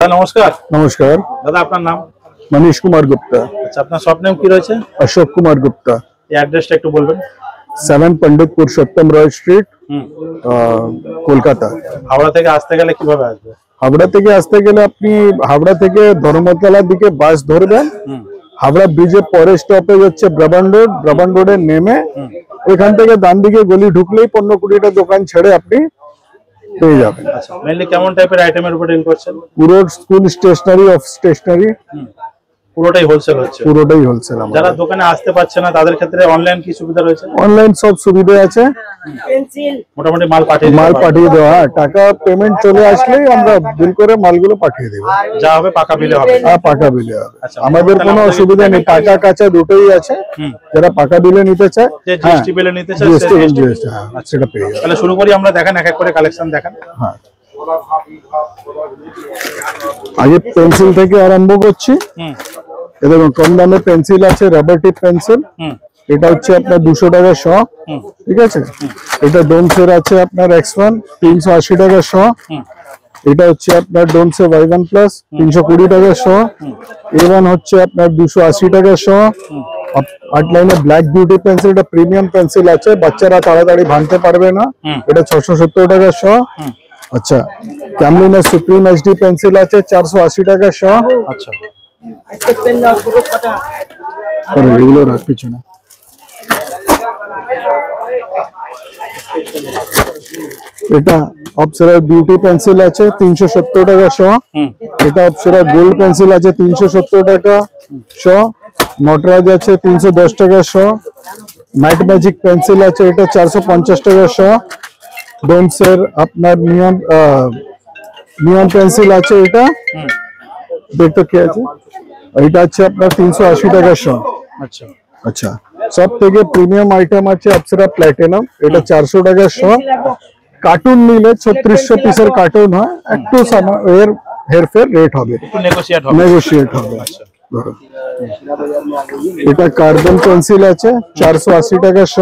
দাদা নমস্কার। নমস্কার দাদা আপনার নাম? মনীশ কুমার গুপ্তা। আচ্ছা, আপনার শপ নেম কি রয়েছে? অশোক কুমার গুপ্তা। এই অ্যাড্রেসটা একটু বলবেন। 7 पंडित पुरुषोत्तम रॉय स्ट्रीट, কলকাতা। হাওড়া থেকে আসতে গেলে কিভাবে আসবে? হাওড়া থেকে আসতে গেলে আপনি হাওড়া থেকে ধর্মতলার দিকে বাস ধরবেন। হাওড়া ব্রিজের পরে স্টপেজ হচ্ছে ব্রাবান রোড। ব্রাবান রোডে নেমে এখান থেকে ডান দিকে গলি ঢুকলেই 15-20টা দোকান ছেড়ে আপনি পেয়ে যাবেন। আচ্ছা, মেইনলি কেমন টাইপের আইটেমের উপর ডিল করছেন? পুরো স্কুল স্টেশনারি, অফ স্টেশনারি, পুরোটাই হোলসেল হচ্ছে? পুরোটাই হোলসেল। যারা দোকানে আসতে পারছে না তাদের ক্ষেত্রে অনলাইন কি সুবিধা রয়েছে? অনলাইন সব সুবিধা আছে। মোটামুটি মাল পাঠিয়ে দেওয়া, টাকা পেমেন্ট চলে আসলেই আমরা বিল করে মালগুলো পাঠিয়ে দেব। যা হবে পাকা বিলে হবে? হ্যাঁ, পাকা বিলে হবে। আমাদের কোনো অসুবিধা নেই, টাকা কাঁচা দুটোই আছে। যারা পাকা বিলে নিতে চায়, জিএসটি বিলে নিতে চায়, সেটা পেয়ে যাবে। তাহলে শুরু করি আমরা, দেখেন এক এক করে কালেকশন দেখান। হ্যাঁ, আগে পেন্সিল থেকে আরম্ভ করছি। দেখুন কম দামে পেন্সিল আছে, রাবার টিপ পেন্সিল। এটা হচ্ছে আপনার 200 টাকা শ, ঠিক আছে। এটা ডোমসের আছে আপনার X1 380 টাকা শ। এটা হচ্ছে আপনার ডোমসে Y1 প্লাস 320 টাকা শ। A1 হচ্ছে আপনার 280 টাকা শ। 8 লাইনে ব্ল্যাক বিউটি পেন্সিল, এটা প্রিমিয়াম পেন্সিল আছে, বাচ্চারা তাড়াতাড়ি ভাঙতে পারবে না। এটা 670 টাকা শ। আচ্ছা, ক্যামলিনের সুপ্রিম HD পেন্সিল আছে 480 টাকা শ। আচ্ছা, এগুলো রাখ পিছনে। এটা অপসরা বিউটি পেন্সিল আছে 370 টাকা শ। এটা অপসরা গোল্ড পেন্সিল আছে 370 টাকা শ। নটরাজ আছে 310 টাকা শ। নাইট ম্যাজিক পেন্সিল আছে, এটা 450 টাকা শ। ডোমসের আপনার নিয়ন পেন্সিল আছে, এটা দেখতে কি আছে, এটা আছে আপনার 380 টাকা শ। আচ্ছা আচ্ছা, সব থেকে প্রিমিয়াম আইটেম আছে অপসরা প্ল্যাটিনাম, এটা 400 টাকা শ। কার্টুন নিলে 3600 পিসের কার্টুন হয়, একটু এর হেরফের রেট হবে, একটু নেগোশিয়েট হবে। আচ্ছা, এটা কার্বন পেন্সিল আছে 480 টাকা শ।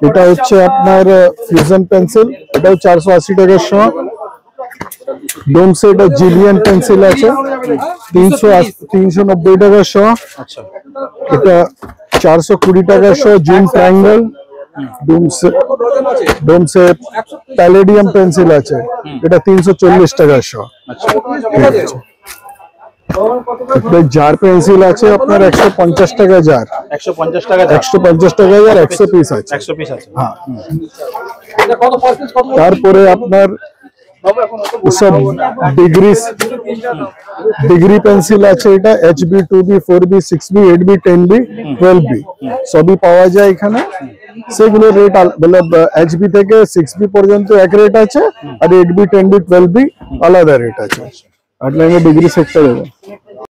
এটা হচ্ছে আপনার ফিউশন পেন্সিল, এটাও 480 টাকা শ। ডোমসে এটা জিলিয়ান পেন্সিল আছে 390 টাকা শ। আচ্ছা, এটা 420 টাকা শ। Zoom triangle. ডোমসে প্যালেডিয়াম পেন্সিল আছে, এটা 340 টাকা শ। জার পেন্সিল আছে আপনার 150 টাকা জার। 150 টাকা? 150 টাকা জার, 100 পিস আছে। 100 পিস আছে। হ্যাঁ, তারপরে আপনার সব ডিগ্রি পেন্সিল আছে, এটা HB 2B 4B 6B 8B 10B 12B সবই পাওয়া যায় এখানে। সেগুলো রেট HB থেকে 6B পর্যন্ত এক রেট আছে, আর 8B 10B 12B আলাদা রেট আছে। 8 লাইনে ডিগ্রি সেটটা দেবো।